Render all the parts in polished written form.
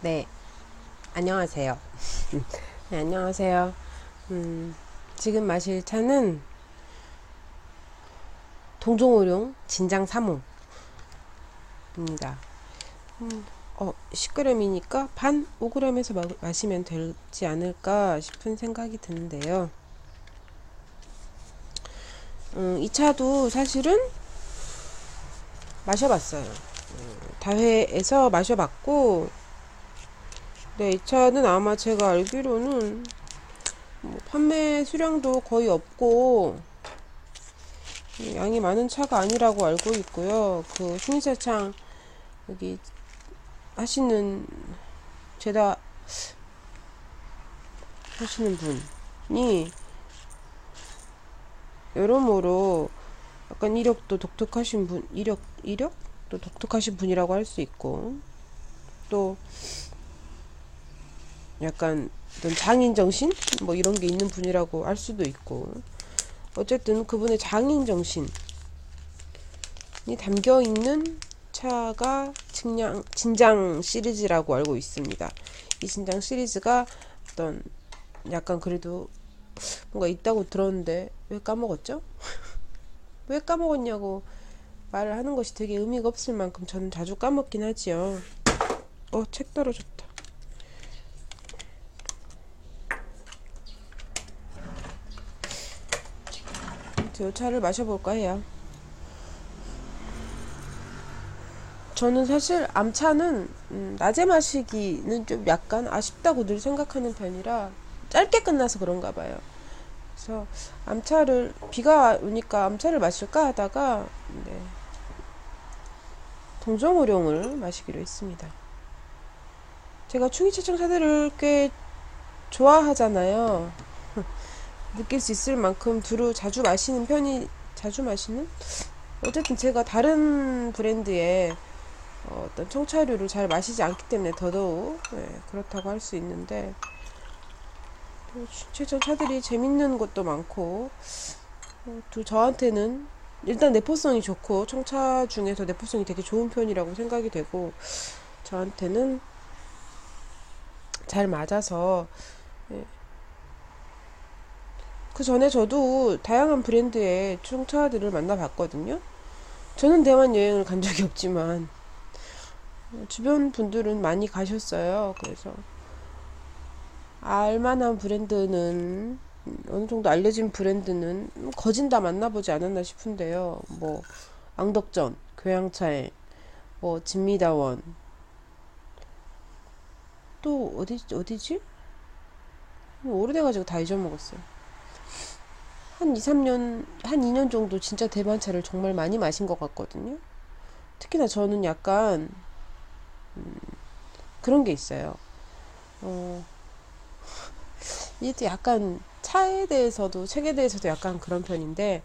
네, 안녕하세요. 네, 안녕하세요. 지금 마실 차는 동종오룡 진장 3호입니다. 10g이니까 반 5g에서 마시면 되지 않을까 싶은 생각이 드는데요. 이 차도 사실은 마셔봤어요. 다회에서 마셔봤고, 네, 이 차는 아마 제가 알기로는 뭐 판매 수량도 거의 없고 양이 많은 차가 아니라고 알고 있고요. 그 승용차창 여기 하시는 제다 하시는 분이 여러모로 약간 이력도 독특하신 분, 이력도 독특하신 분이라고 할 수 있고, 또 약간 어떤 장인 정신 뭐 이런 게 있는 분이라고 할 수도 있고, 어쨌든 그분의 장인 정신이 담겨 있는 차가 진장 시리즈라고 알고 있습니다. 이 진장 시리즈가 어떤 약간 그래도 뭔가 있다고 들었는데 왜 까먹었죠? 왜 까먹었냐고 말을 하는 것이 되게 의미가 없을 만큼 저는 자주 까먹긴 하지요. 책 떨어졌다. 이 차를 마셔볼까 해요. 저는 사실 암차는 낮에 마시기는 좀 약간 아쉽다고 늘 생각하는 편이라 짧게 끝나서 그런가 봐요. 그래서 암차를 비가 오니까 암차를 마실까 하다가 네, 동정오룡을 마시기로 했습니다. 제가 충이차창 차들을 꽤 좋아하잖아요. 느낄 수 있을 만큼 두루 자주 마시는 편이 자주 마시는? 어쨌든 제가 다른 브랜드의 어떤 청차류를 잘 마시지 않기 때문에 더더욱 그렇다고 할 수 있는데, 최근 차들이 재밌는 것도 많고 저한테는 일단 내포성이 좋고 청차 중에서 내포성이 되게 좋은 편이라고 생각이 되고 저한테는 잘 맞아서 그 전에 저도 다양한 브랜드의 청차들을 만나봤거든요. 저는 대만 여행을 간 적이 없지만 주변 분들은 많이 가셨어요. 그래서 알만한 브랜드는 어느 정도 알려진 브랜드는 거진 다 만나보지 않았나 싶은데요. 뭐 앙덕전, 교양차에, 뭐 진미다원, 또 어디지? 오래돼가지고 다 잊어먹었어요. 한 2, 3년, 한 2년 정도 진짜 대만차를 정말 많이 마신 것 같거든요. 특히나 저는 약간 그런 게 있어요. 이게 약간 차에 대해서도 책에 대해서도 약간 그런 편인데,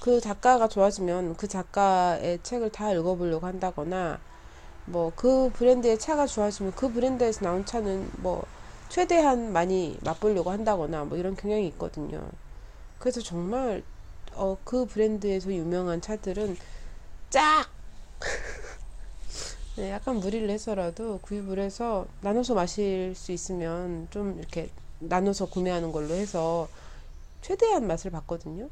그 작가가 좋아지면 그 작가의 책을 다 읽어보려고 한다거나, 뭐 그 브랜드의 차가 좋아지면 그 브랜드에서 나온 차는 뭐 최대한 많이 맛보려고 한다거나 뭐 이런 경향이 있거든요. 그래서 정말 그 브랜드에서 유명한 차들은 쫙 네, 약간 무리를 해서라도 구입을 해서 나눠서 마실 수 있으면 좀 이렇게 나눠서 구매하는 걸로 해서 최대한 맛을 봤거든요.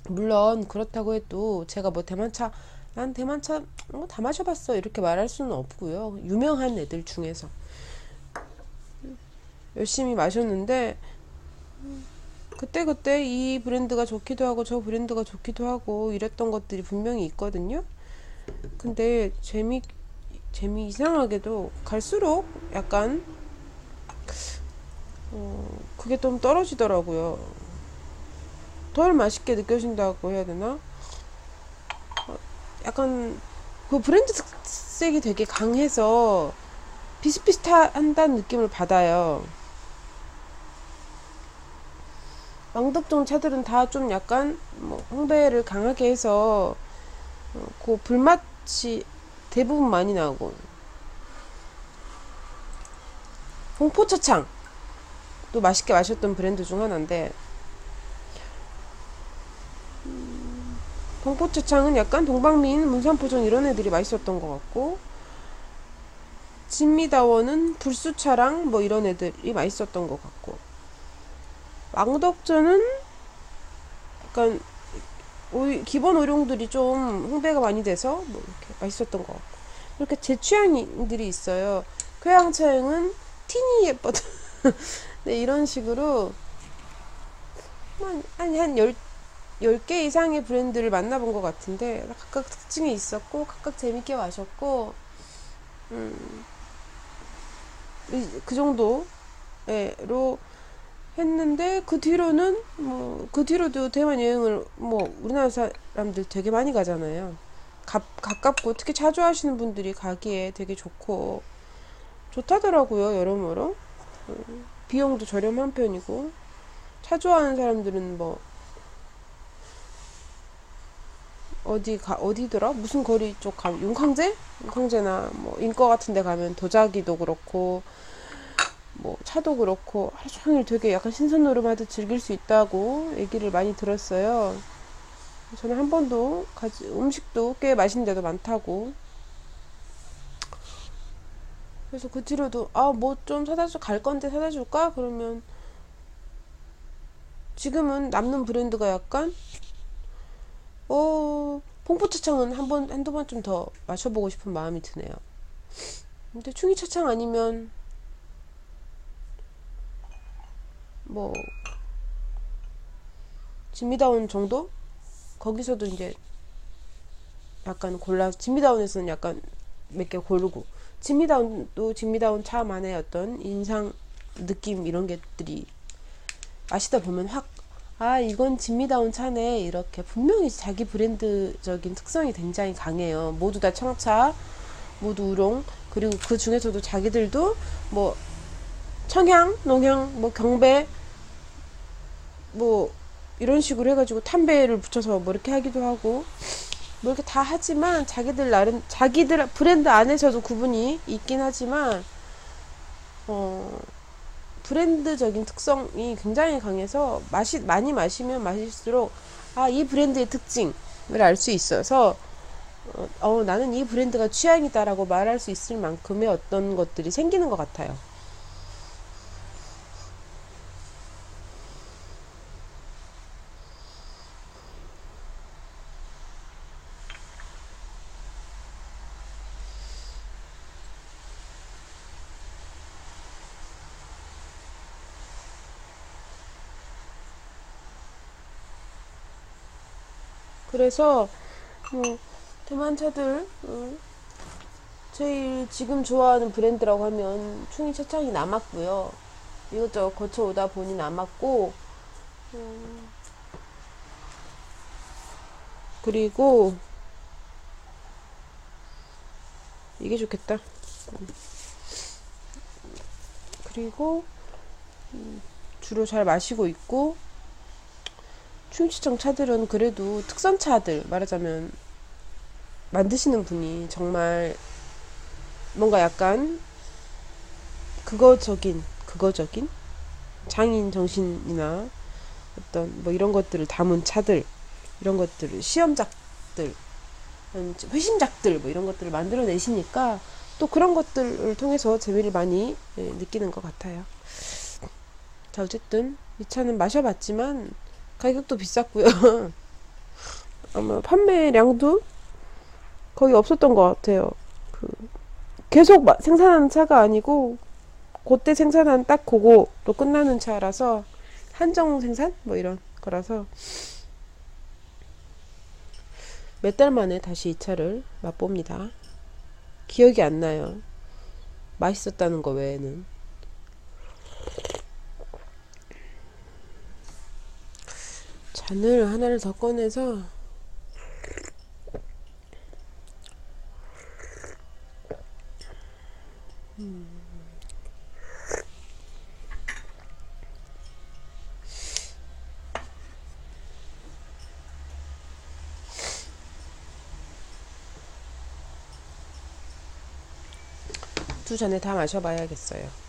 물론 그렇다고 해도 제가 뭐 대만차 난 대만차 다 마셔봤어 이렇게 말할 수는 없고요. 유명한 애들 중에서 열심히 마셨는데 그때그때 이 브랜드가 좋기도 하고 저 브랜드가 좋기도 하고 이랬던 것들이 분명히 있거든요. 근데 재미 이상하게도 갈수록 약간 그게 좀 떨어지더라고요. 덜 맛있게 느껴진다고 해야 되나? 약간 그 브랜드 특색이 되게 강해서 비슷비슷한다는 느낌을 받아요. 왕덕종 차들은 다 좀 약간 뭐 홍배를 강하게 해서 그 불맛이 대부분 많이 나고, 홍포차창 또 맛있게 마셨던 브랜드 중 하나인데, 홍포차창은 약간 동방민, 문산포전 이런 애들이 맛있었던 것 같고, 진미다원은 불수차랑 뭐 이런 애들이 맛있었던 것 같고, 망덕전은 약간 기본 오룡들이 좀 흥배가 많이 돼서 뭐 이렇게 맛있었던 것 같고, 이렇게 제 취향들이 있어요. 쾌양차행은 티니 예뻤던 네, 이런 식으로 한 10개 이상의 브랜드를 만나본 것 같은데, 각각 특징이 있었고 각각 재밌게 마셨고, 그 정도로 했는데, 그 뒤로는 뭐 그 뒤로도 대만 여행을 뭐 우리나라 사람들 되게 많이 가잖아요. 가깝고 특히 자주 하시는 분들이 가기에 되게 좋다더라고요. 여러모로 비용도 저렴한 편이고, 자주 하는 사람들은 뭐 어디더라? 무슨 거리 쪽 가면 윤광제나 뭐 인거 같은 데 가면 도자기도 그렇고 뭐 차도 그렇고 하루 종일 되게 약간 신선노름하듯 즐길 수 있다고 얘기를 많이 들었어요. 저는 한 번도 음식도 꽤 맛있는 데도 많다고. 그래서 그 뒤로도 뭐 좀 갈 건데 사다 줄까? 그러면 지금은 남는 브랜드가 약간 봉포차창은 한두 번쯤 더 마셔보고 싶은 마음이 드네요. 근데 충이차창 아니면 뭐 진미다운 정도? 거기서도 이제 약간 진미다운에서는 약간 몇 개 고르고, 진미다운도 진미다운 차만의 어떤 인상, 느낌 이런 것들이 마시다 보면 이건 진미다운 차네, 이렇게 분명히 자기 브랜드적인 특성이 굉장히 강해요. 모두 다 청차, 모두 우롱, 그리고 그 중에서도 자기들도 뭐 청향, 농향, 뭐 경배, 뭐 이런 식으로 해가지고 탄배를 붙여서 뭐 이렇게 하기도 하고, 뭐 이렇게 다 하지만 자기들 나름 자기들 브랜드 안에서도 구분이 있긴 하지만 브랜드적인 특성이 굉장히 강해서 많이 마시면 마실수록 이 브랜드의 특징을 알 수 있어서 나는 이 브랜드가 취향이다라고 말할 수 있을 만큼의 어떤 것들이 생기는 것 같아요. 그래서 뭐 대만차들 제일 지금 좋아하는 브랜드라고 하면 충이 차창이 남았고요. 이것저것 거쳐오다 보니 남았고, 그리고 이게 좋겠다. 그리고 주로 잘 마시고 있고, 충치청 차들은 그래도 특선차들 말하자면 만드시는 분이 정말 뭔가 약간 그거적인 장인 정신이나 어떤 뭐 이런 것들을 담은 차들, 이런 것들을 시험작들, 회심작들 뭐 이런 것들을 만들어내시니까 또 그런 것들을 통해서 재미를 많이 느끼는 것 같아요. 자, 어쨌든 이 차는 마셔봤지만 가격도 비쌌고요. 아마 판매량도 거의 없었던 것 같아요. 계속 생산하는 차가 아니고 그때 생산한 딱 그거로 끝나는 차라서, 한정 생산 뭐 이런 거라서 몇 달 만에 다시 이 차를 맛봅니다. 기억이 안 나요. 맛있었다는 거 외에는. 잔을 하나를 더 꺼내서 두 잔에 다 마셔봐야겠어요.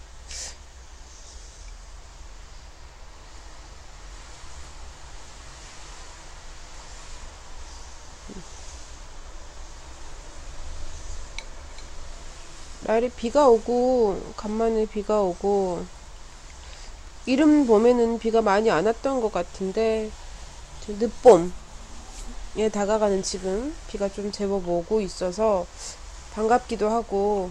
날이 비가 오고 간만에 비가 오고 이른 봄에는 비가 많이 안 왔던 것 같은데 늦봄에 다가가는 지금 비가 좀 제법 오고 있어서 반갑기도 하고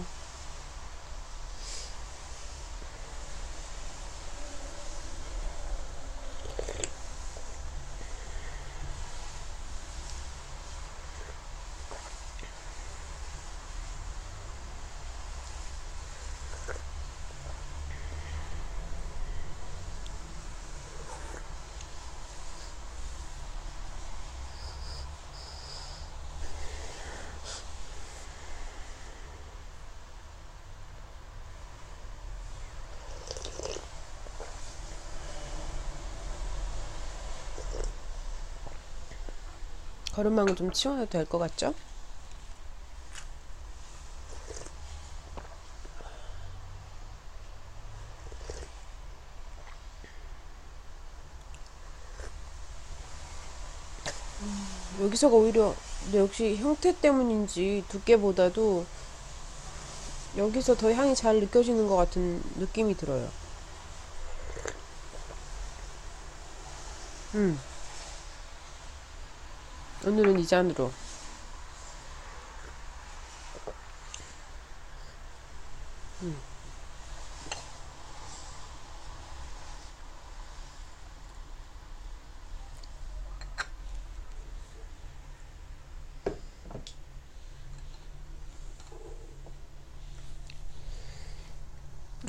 걸음망을 좀 치워도 될 것 같죠? 여기서가 오히려 역시 형태 때문인지 두께보다도 여기서 더 향이 잘 느껴지는 것 같은 느낌이 들어요. 오늘은 이 잔으로.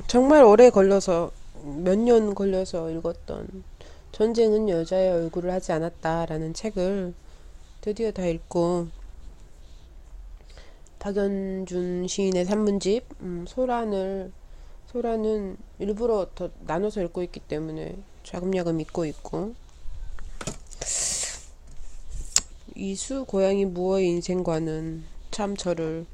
정말 오래 걸려서 몇 년 걸려서 읽었던 전쟁은 여자의 얼굴을 하지 않았다라는 책을 드디어 다 읽고 박연준 시인의 산문집 소라는 일부러 더 나눠서 읽고 있기 때문에 자금야금 읽고 있고 이수 고양이 무어의 인생과는 참 저를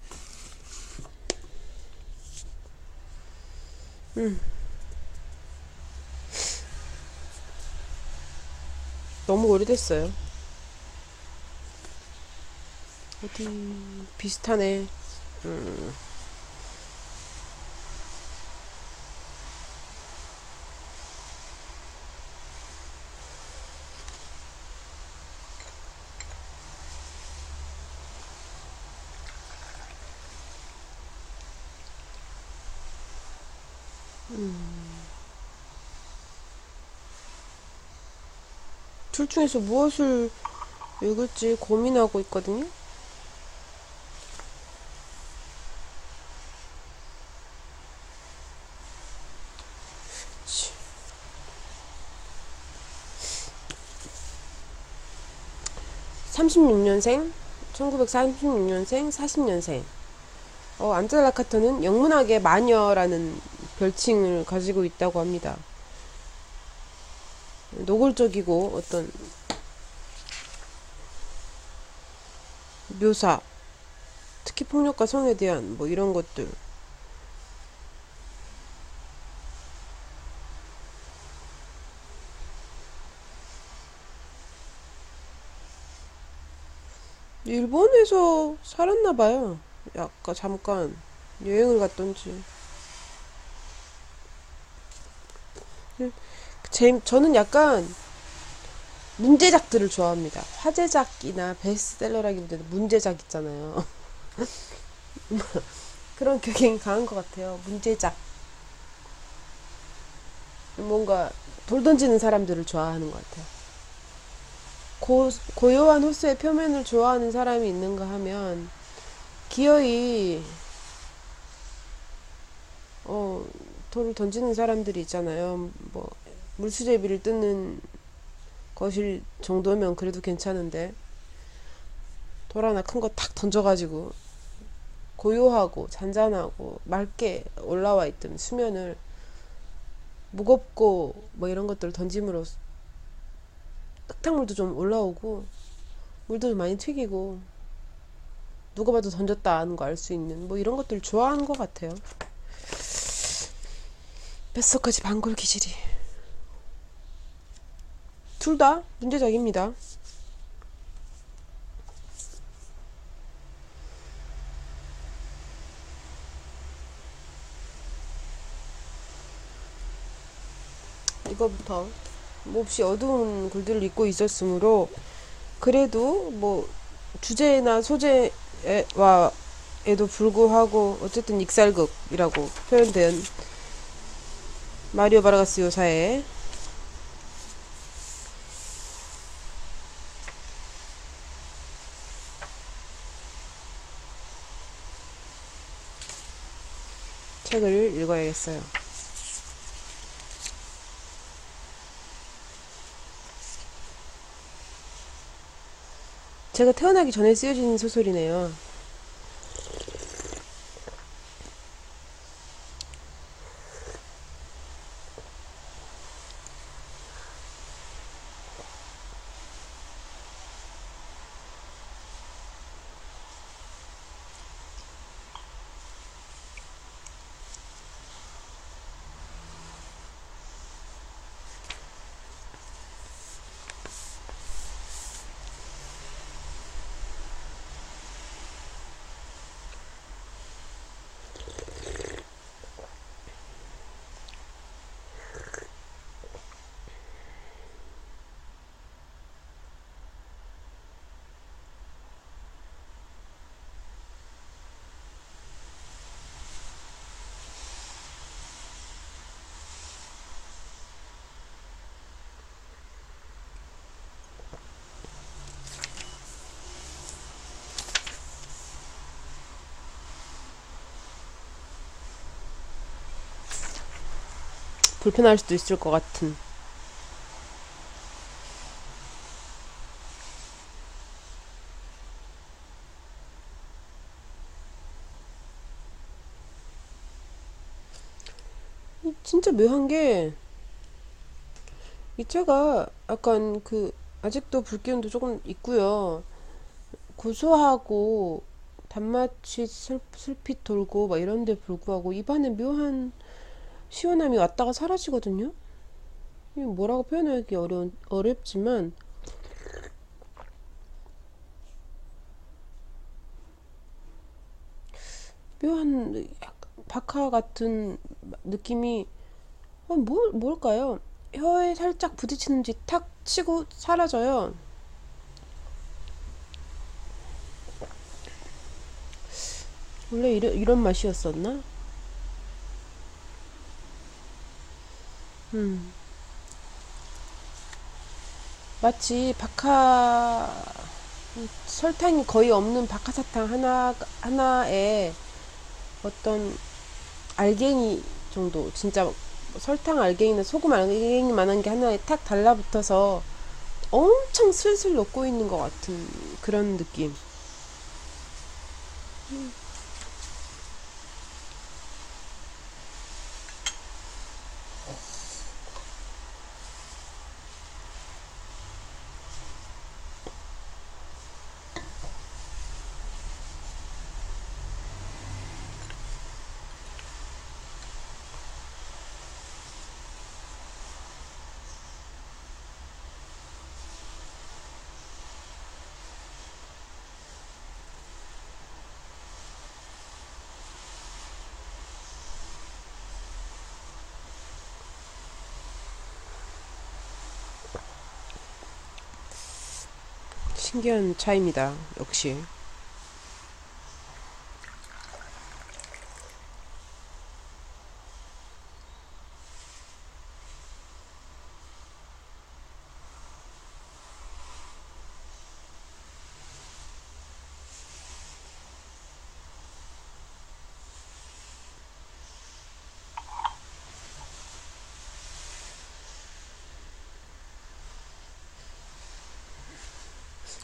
너무 오래됐어요. 어디 비슷하네. 둘 중에서 무엇을 읽을지 고민하고 있거든요. 36년생, 1936년생, 40년생. 안젤라 카터는 영문학의 마녀라는 별칭을 가지고 있다고 합니다. 노골적이고 어떤 묘사, 특히 폭력과 성에 대한 뭐 이런 것들. 일본에서 살았나봐요. 약간 잠깐 여행을 갔던지. 저는 약간 문제작들을 좋아합니다. 화제작이나 베스트셀러라기보다는 문제작 있잖아요. 그런 경향이 강한 것 같아요. 문제작. 뭔가 돌 던지는 사람들을 좋아하는 것 같아요. 고요한 호수의 표면을 좋아하는 사람이 있는가 하면 기어이 돌을 던지는 사람들이 있잖아요. 뭐 물수제비를 뜯는 것일 정도면 그래도 괜찮은데 돌 하나 큰 거 탁 던져가지고 고요하고 잔잔하고 맑게 올라와 있던 수면을 무겁고 뭐 이런 것들을 던짐으로 흙탕물도 좀 올라오고 물도 좀 많이 튀기고 누가 봐도 던졌다 하는 거 알 수 있는 뭐 이런 것들 좋아하는 것 같아요. 뼛속까지 방골 기질이. 둘 다 문제작입니다. 이거부터 몹시 어두운 글들을 읽고 있었으므로 그래도 뭐 주제나 소재와 에도 불구하고 어쨌든 익살극이라고 표현된 마리오 바르가스 요사의 책을 읽어야겠어요. 제가 태어나기 전에 쓰여진 소설이네요. 불편할 수도 있을 것 같은. 진짜 묘한 게 이 차가 약간 그 아직도 불기운도 조금 있고요. 고소하고 단맛이 슬핏 돌고 막 이런데 불구하고 입안에 묘한 시원함이 왔다가 사라지거든요. 이게 뭐라고 표현하기 어렵지만 묘한 박하 같은 느낌이 뭘까요? 혀에 살짝 부딪히는지 탁 치고 사라져요. 원래 이런 맛이었었나? 음. 마치 설탕이 거의 없는 박하사탕 하나에 어떤 알갱이 정도, 진짜 설탕 알갱이나 소금 알갱이만한 게 하나에 탁 달라붙어서 엄청 슬슬 녹고 있는 것 같은 그런 느낌. 신기한 차이입니다. 역시.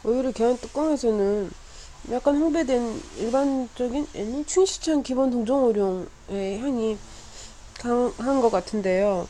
오히려 걔한 뚜껑에서는 약간 홍배된 일반적인 춘시찬 기본 동정오룡의 향이 강한 것 같은데요.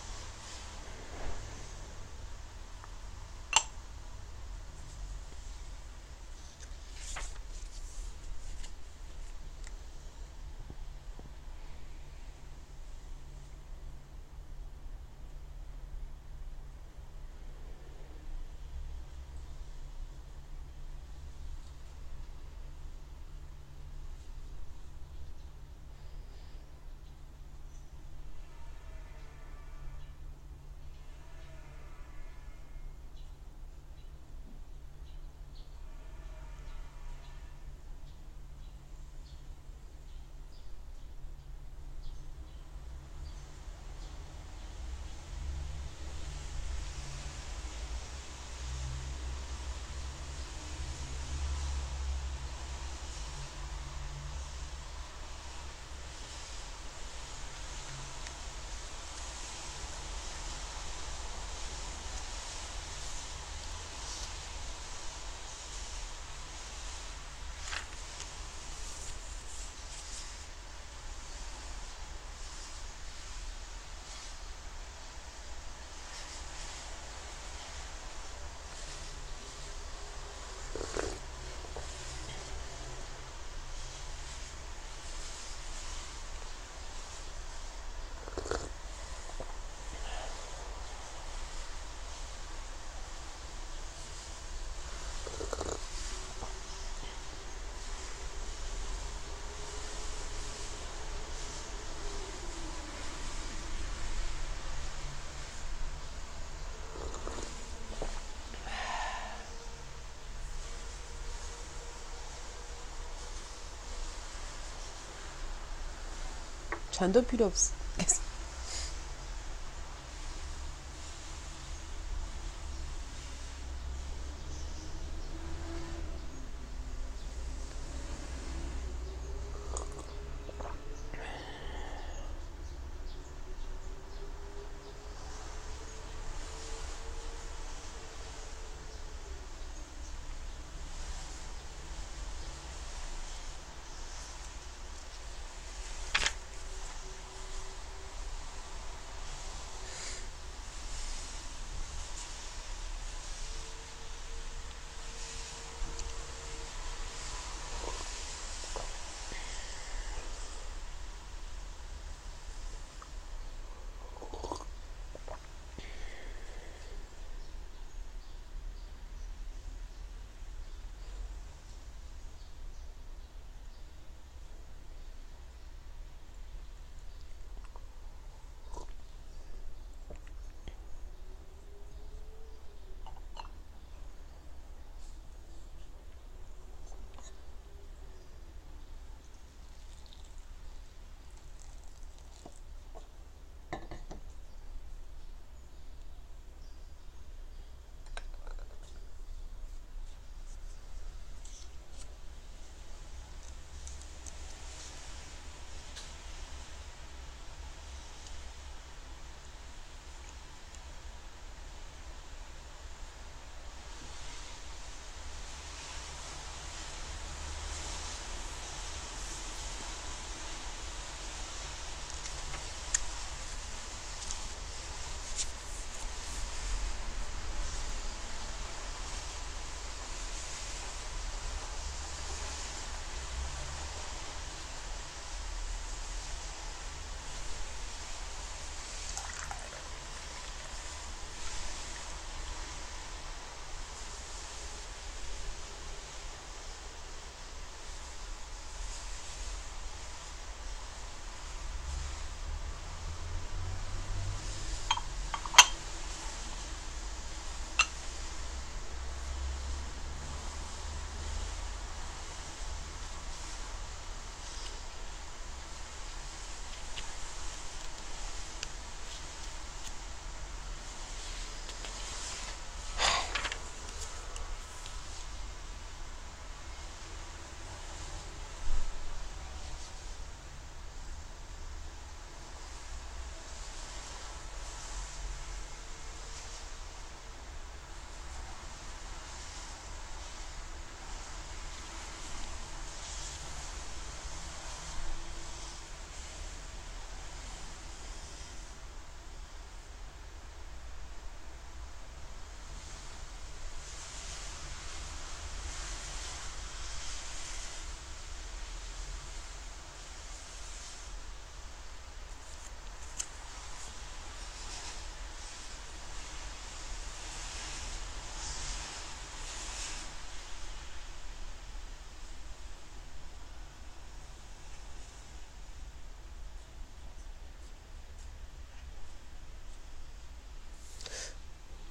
잔도 필요 없겠어.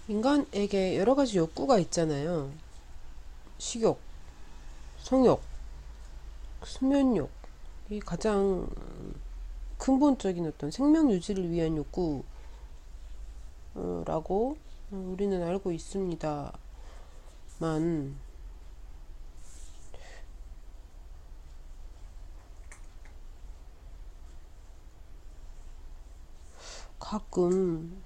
인간에게 여러 가지 욕구가 있잖아요. 식욕, 성욕, 수면욕. 이 가장 근본적인 어떤 생명 유지를 위한 욕구라고 우리는 알고 있습니다만, 가끔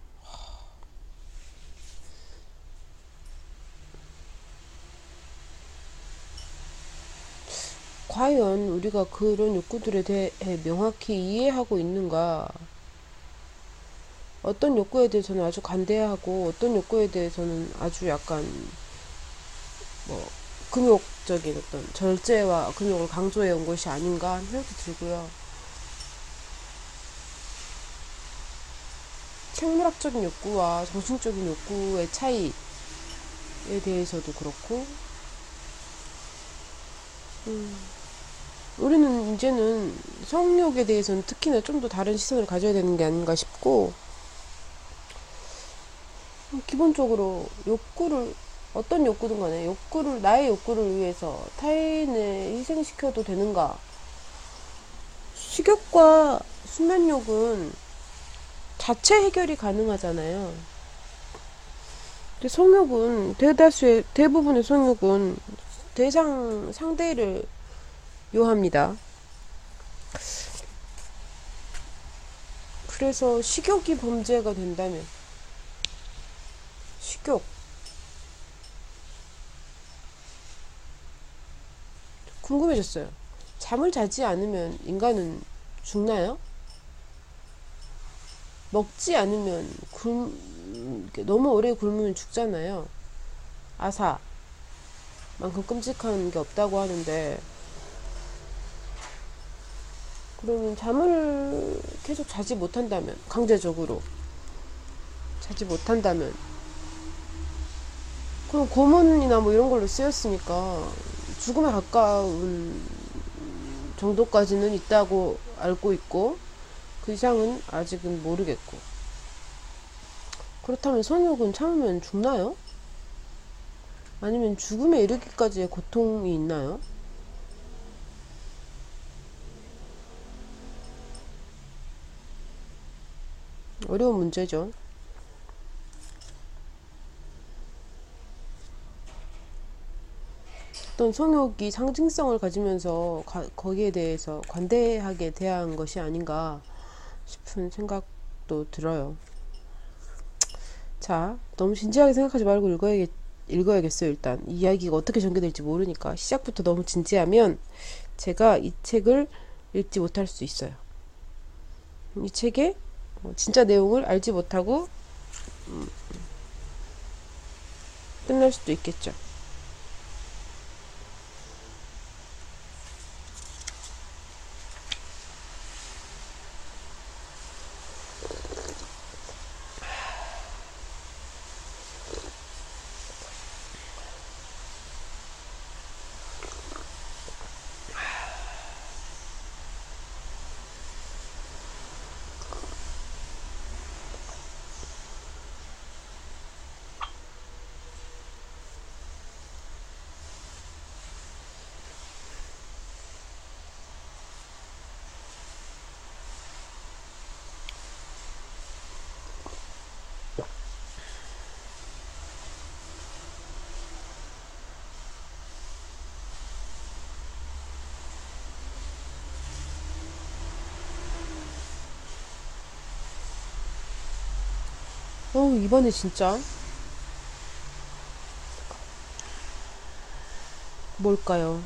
과연 우리가 그런 욕구들에 대해 명확히 이해하고 있는가? 어떤 욕구에 대해서는 아주 관대하고 어떤 욕구에 대해서는 아주 약간 뭐 금욕적인 어떤 절제와 금욕을 강조해 온 것이 아닌가 하는 생각도 들고요. 생물학적인 욕구와 정신적인 욕구의 차이에 대해서도 그렇고, 우리는 이제는 성욕에 대해서는 특히나 좀 더 다른 시선을 가져야 되는 게 아닌가 싶고, 기본적으로 욕구를, 어떤 욕구든 간에 나의 욕구를 위해서 타인을 희생시켜도 되는가? 수면욕은 자체 해결이 가능하잖아요. 근데 성욕은 대부분의 성욕은 상대를 요합니다. 그래서 식욕이 범죄가 된다면 식욕 궁금해졌어요. 잠을 자지 않으면 인간은 죽나요? 먹지 않으면 너무 오래 굶으면 죽잖아요. 아사만큼 끔찍한 게 없다고 하는데, 그러면 잠을 계속 자지 못한다면, 강제적으로 자지 못한다면, 그럼 고문이나 뭐 이런 걸로 쓰였으니까 죽음에 가까운 정도까지는 있다고 알고 있고, 그 이상은 아직은 모르겠고. 그렇다면 성욕은 참으면 죽나요? 아니면 죽음에 이르기까지의 고통이 있나요? 어려운 문제죠. 어떤 성욕이 상징성을 가지면서 거기에 대해서 관대하게 대한 것이 아닌가 싶은 생각도 들어요. 자, 너무 진지하게 생각하지 말고 읽어야겠어요. 일단 이 이야기가 어떻게 전개될지 모르니까 시작부터 너무 진지하면 제가 이 책을 읽지 못할 수 있어요. 이 책의 진짜 내용을 알지 못하고 끝날 수도 있겠죠. 이번에 진짜 뭘까요?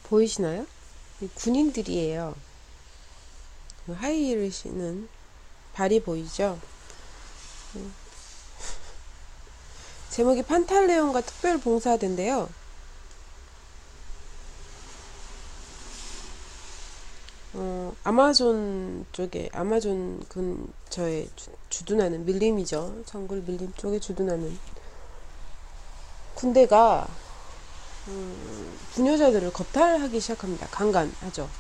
보이시나요? 군인들이에요. 하이힐을 신은 발이 보이죠? 제목이 판탈레온과 특별봉사대인데요. 아마존 쪽에, 아마존 근처에 주둔하는 밀림이죠. 정글 밀림 쪽에 주둔하는 군대가 부녀자들을 겁탈하기 시작합니다. 강간하죠.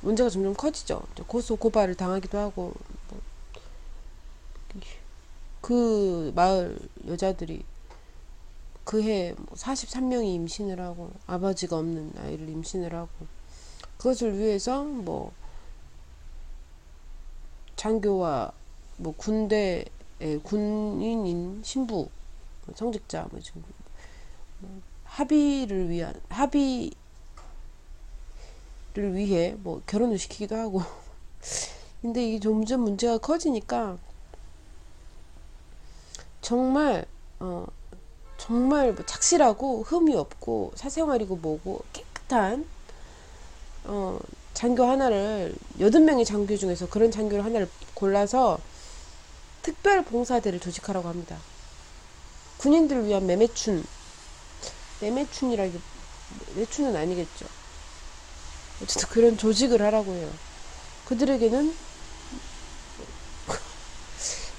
문제가 점점 커지죠. 고소 고발을 당하기도 하고, 뭐, 그 마을 여자들이 그해 43명이 임신을 하고, 아버지가 없는 아이를 임신을 하고, 그것을 위해서 뭐 장교와 뭐 군대의 군인인 신부, 성직자, 뭐 지금 합의를 위해 뭐 결혼을 시키기도 하고. 근데 이게 점점 문제가 커지니까 정말 정말 뭐 착실하고 흠이 없고 사생활이고 뭐고 깨끗한 장교 하나를, 80명의 장교 중에서 그런 장교를 하나를 골라서 특별 봉사대를 조직하라고 합니다. 군인들을 위한 매매춘이라기, 매춘은 아니겠죠. 어쨌든 그런 조직을 하라고 해요. 그들에게는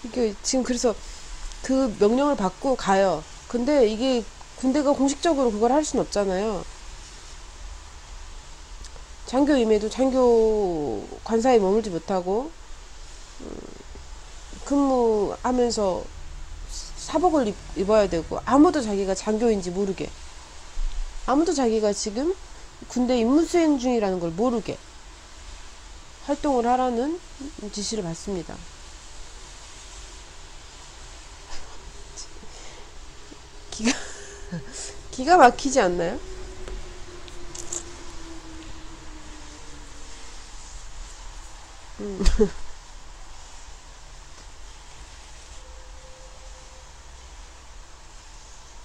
이게 지금, 그래서 그 명령을 받고 가요. 근데 이게 군대가 공식적으로 그걸 할 수는 없잖아요. 장교임에도 장교 관사에 머물지 못하고 근무하면서 사복을 입어야 되고, 아무도 자기가 장교인지 모르게, 아무도 자기가 지금 군대 임무 수행 중이라는 걸 모르게 활동을 하라는 지시를 받습니다. 기가 기가 막히지 않나요?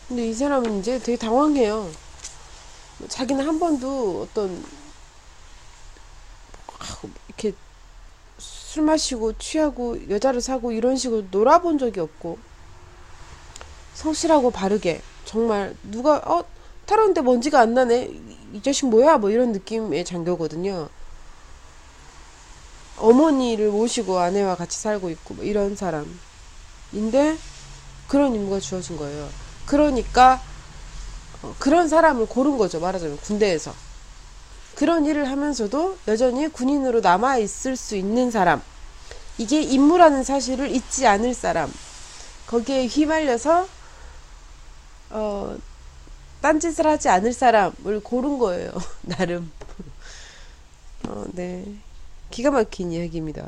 근데 이 사람은 이제 되게 당황해요. 자기는 한 번도 어떤 이렇게 술 마시고 취하고 여자를 사고 이런 식으로 놀아본 적이 없고, 성실하고 바르게, 정말 누가 타러는데 먼지가 안 나네, 이 자식 뭐야, 뭐 이런 느낌의 장교거든요. 어머니를 모시고 아내와 같이 살고 있고 뭐 이런 사람인데 그런 임무가 주어진 거예요. 그러니까 그런 사람을 고른 거죠, 말하자면 군대에서. 그런 일을 하면서도 여전히 군인으로 남아 있을 수 있는 사람, 이게 임무라는 사실을 잊지 않을 사람, 거기에 휘말려서 딴짓을 하지 않을 사람을 고른 거예요. 나름. 네, 기가 막힌 이야기입니다.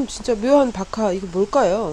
진짜 묘한 박하, 이거 뭘까요?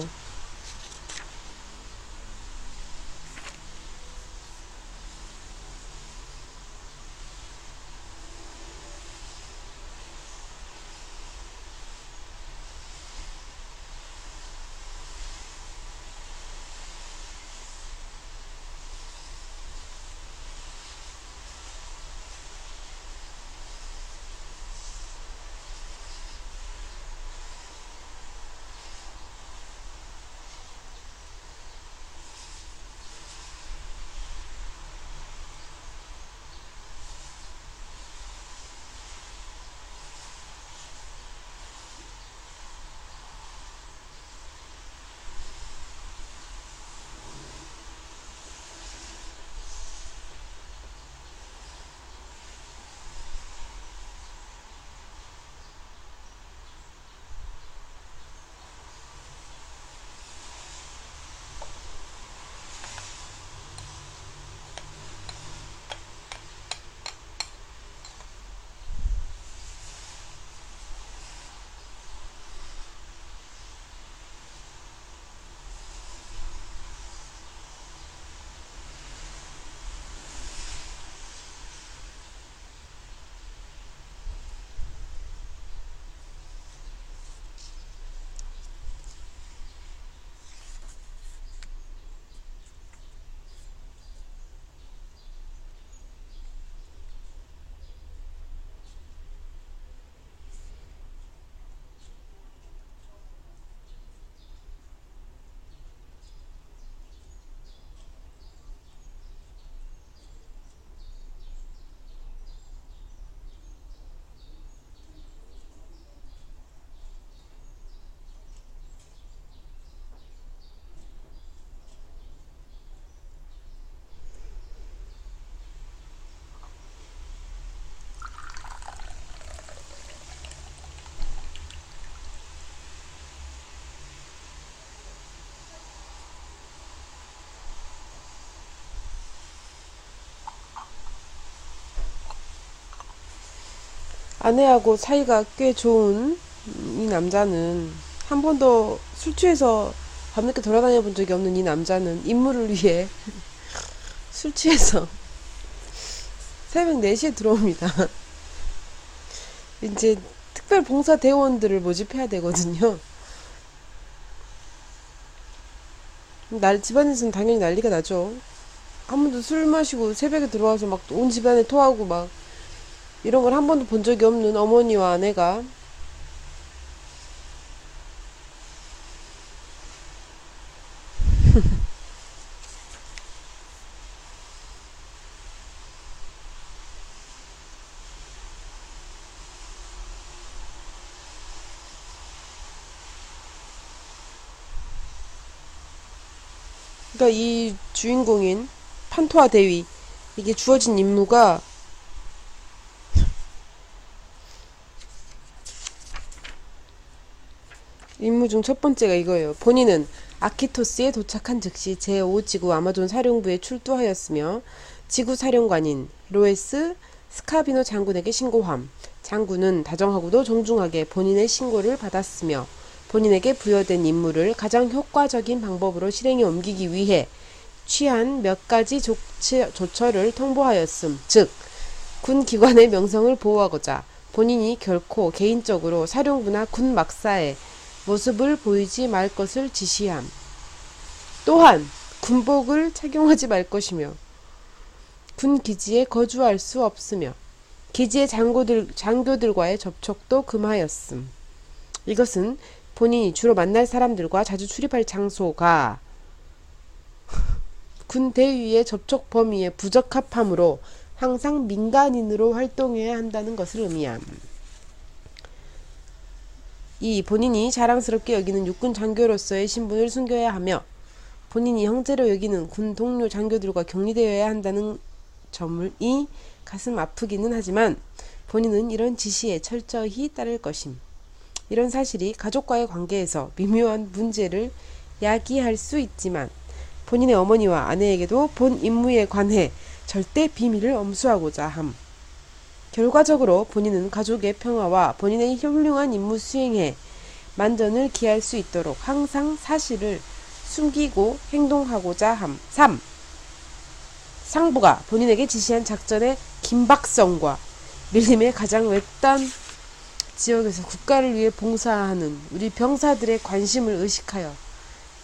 아내하고 사이가 꽤 좋은 이 남자는 한 번도 술 취해서 밤늦게 돌아다녀 본 적이 없는 이 남자는 임무를 위해 술 취해서 새벽 4시에 들어옵니다. 이제 특별 봉사 대원들을 모집해야 되거든요. 집안에서는 당연히 난리가 나죠. 한 번도 술 마시고 새벽에 들어와서 막 온 집안에 토하고 막 이런 걸 한 번도 본 적이 없는 어머니와 아내가 그러니까 이 주인공인 판토아 대위 이게 주어진 임무가 임무 중 첫 번째가 이거예요. 본인은 아키토스에 도착한 즉시 제5지구 아마존 사령부에 출두하였으며 지구 사령관인 로에스 스카비노 장군에게 신고함. 장군은 다정하고도 정중하게 본인의 신고를 받았으며 본인에게 부여된 임무를 가장 효과적인 방법으로 실행에 옮기기 위해 취한 몇 가지 조처를 통보하였음. 즉, 군 기관의 명성을 보호하고자 본인이 결코 개인적으로 사령부나 군 막사에 모습을 보이지 말 것을 지시함. 또한 군복을 착용하지 말 것이며 군 기지에 거주할 수 없으며 기지의 장교들과의 접촉도 금하였음. 이것은 본인이 주로 만날 사람들과 자주 출입할 장소가 군 대위의 접촉 범위에 부적합하므로 항상 민간인으로 활동해야 한다는 것을 의미함. 이 본인이 자랑스럽게 여기는 육군 장교로서의 신분을 숨겨야 하며 본인이 형제로 여기는 군 동료 장교들과 격리되어야 한다는 점이 가슴 아프기는 하지만 본인은 이런 지시에 철저히 따를 것임. 이런 사실이 가족과의 관계에서 미묘한 문제를 야기할 수 있지만 본인의 어머니와 아내에게도 본 임무에 관해 절대 비밀을 엄수하고자 함. 결과적으로 본인은 가족의 평화와 본인의 훌륭한 임무 수행에 만전을 기할 수 있도록 항상 사실을 숨기고 행동하고자 함. 3. 상부가 본인에게 지시한 작전의 긴박성과 밀림의 가장 외딴 지역에서 국가를 위해 봉사하는 우리 병사들의 관심을 의식하여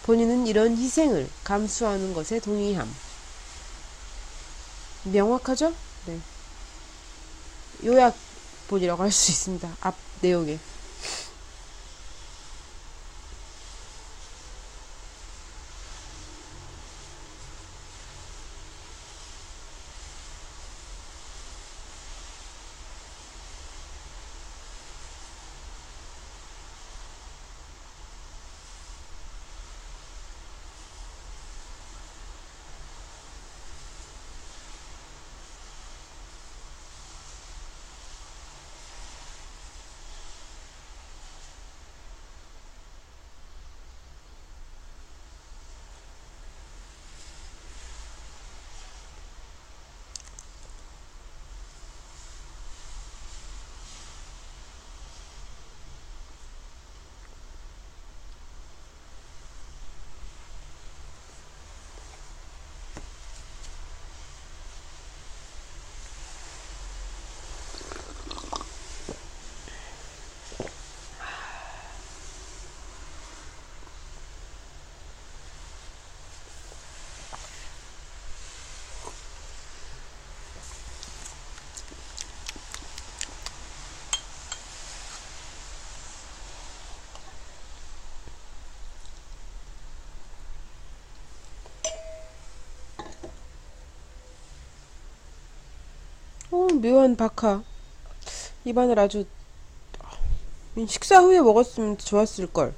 본인은 이런 희생을 감수하는 것에 동의함. 명확하죠? 네. 요약본이라고 할 수 있습니다. 앞 내용에. 묘한 박하. 입안을 아주 식사 후에 먹었으면 좋았을걸.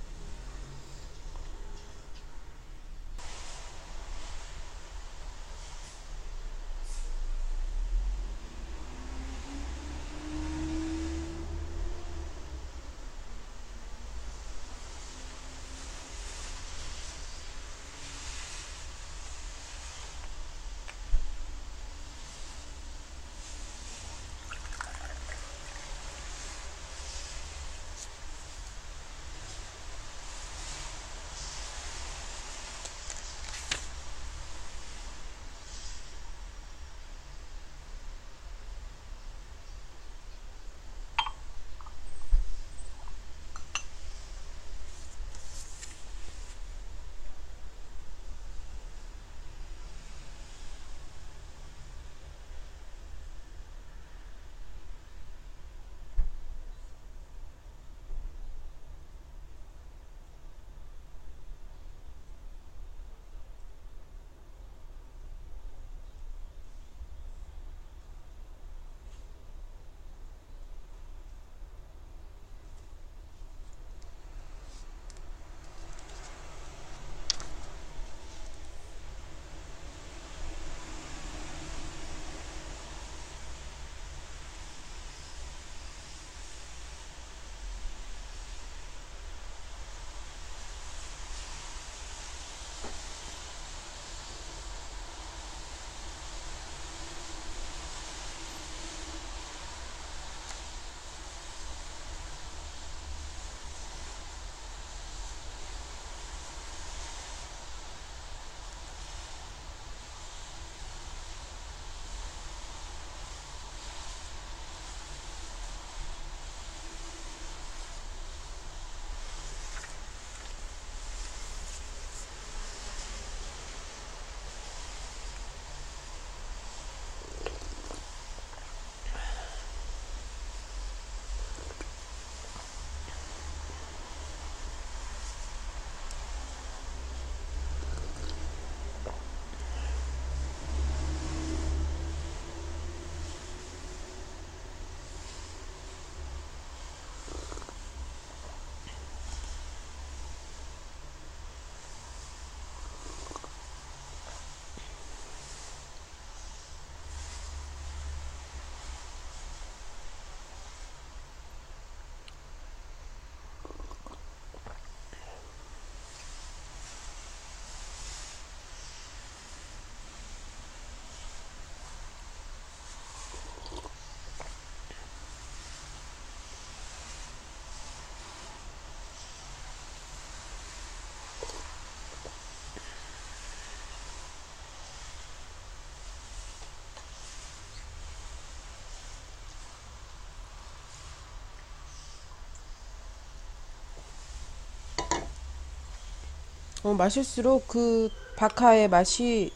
마실수록 그 바카의 맛이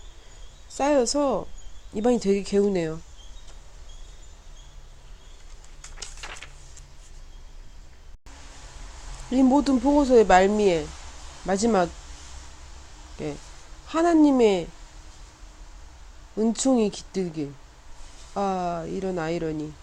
쌓여서 입안이 되게 개운해요. 이 모든 보고서의 말미에 마지막에 하나님의 은총이 깃들길. 아, 이런 아이러니.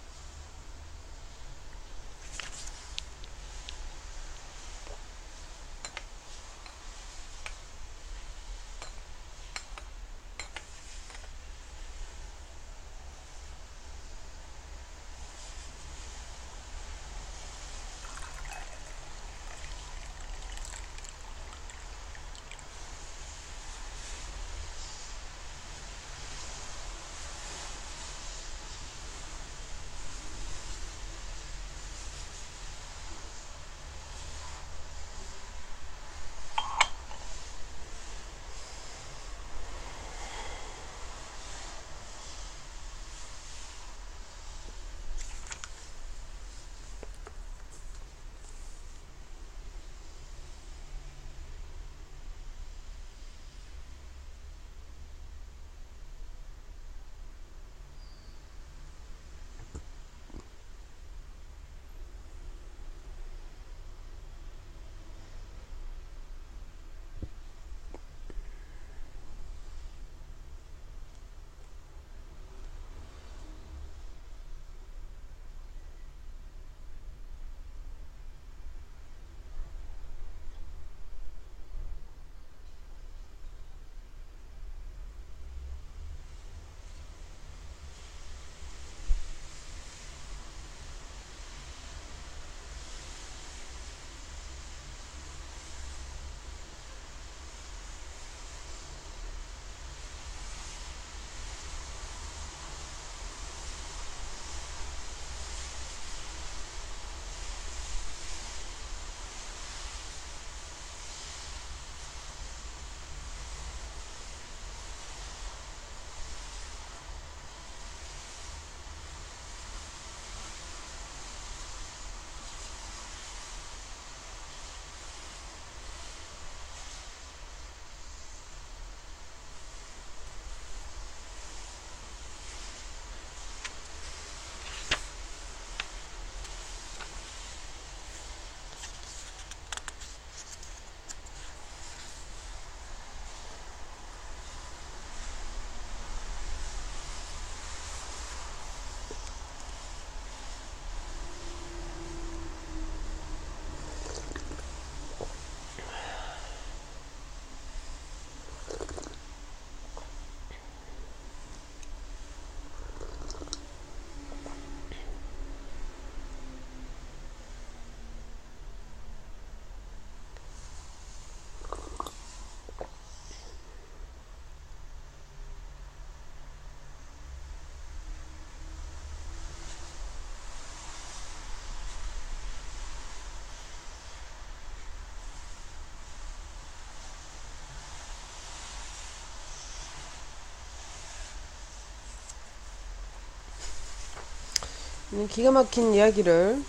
기가 막힌 이야기를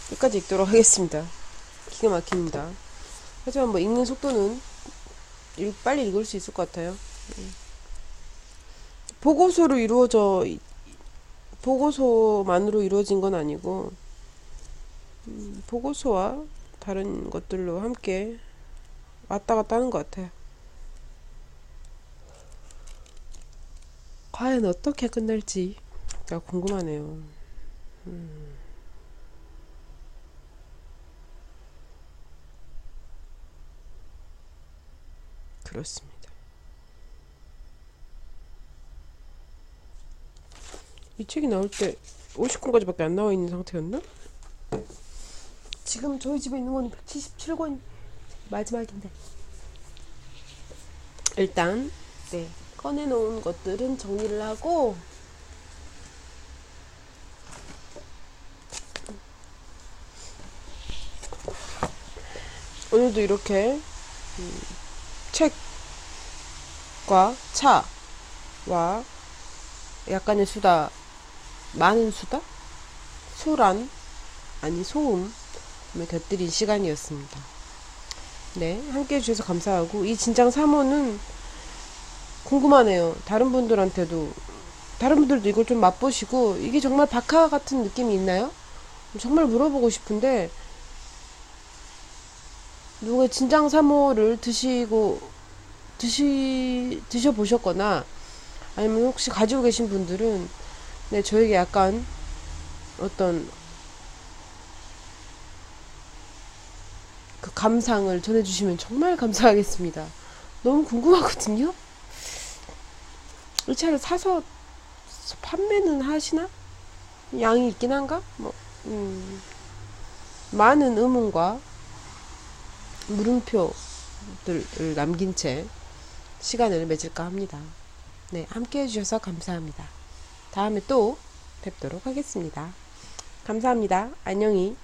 끝까지 읽도록 하겠습니다. 기가 막힙니다. 하지만 뭐 읽는 속도는 빨리 읽을 수 있을 것 같아요. 보고소만으로 이루어진 건 아니고, 보고소와 다른 것들로 함께 왔다 갔다 하는 것 같아요. 과연 어떻게 끝날지가 궁금하네요. 그렇습니다. 이 책이 나올 때 50권까지밖에 안 나와 있는 상태였나? 지금 저희 집에 있는 건 177권 마지막인데. 일단 네, 꺼내놓은 것들은 정리를 하고, 오늘도 이렇게 책과 차와 약간의 수다, 많은 수다? 소란, 아니 소음을 곁들인 시간이었습니다. 네, 함께 해주셔서 감사하고, 이 진장 3호는 궁금하네요. 다른 분들도 이걸 좀 맛보시고, 이게 정말 박하 같은 느낌이 있나요? 정말 물어보고 싶은데, 누가 진장 3호를 드셔보셨거나, 아니면 혹시 가지고 계신 분들은, 네, 저에게 약간 어떤 그 감상을 전해주시면 정말 감사하겠습니다. 너무 궁금하거든요? 이 차를 사서 판매는 하시나? 양이 있긴 한가? 많은 의문과 물음표들을 남긴 채 시간을 맺을까 합니다. 네, 함께 해주셔서 감사합니다. 다음에 또 뵙도록 하겠습니다. 감사합니다. 안녕히.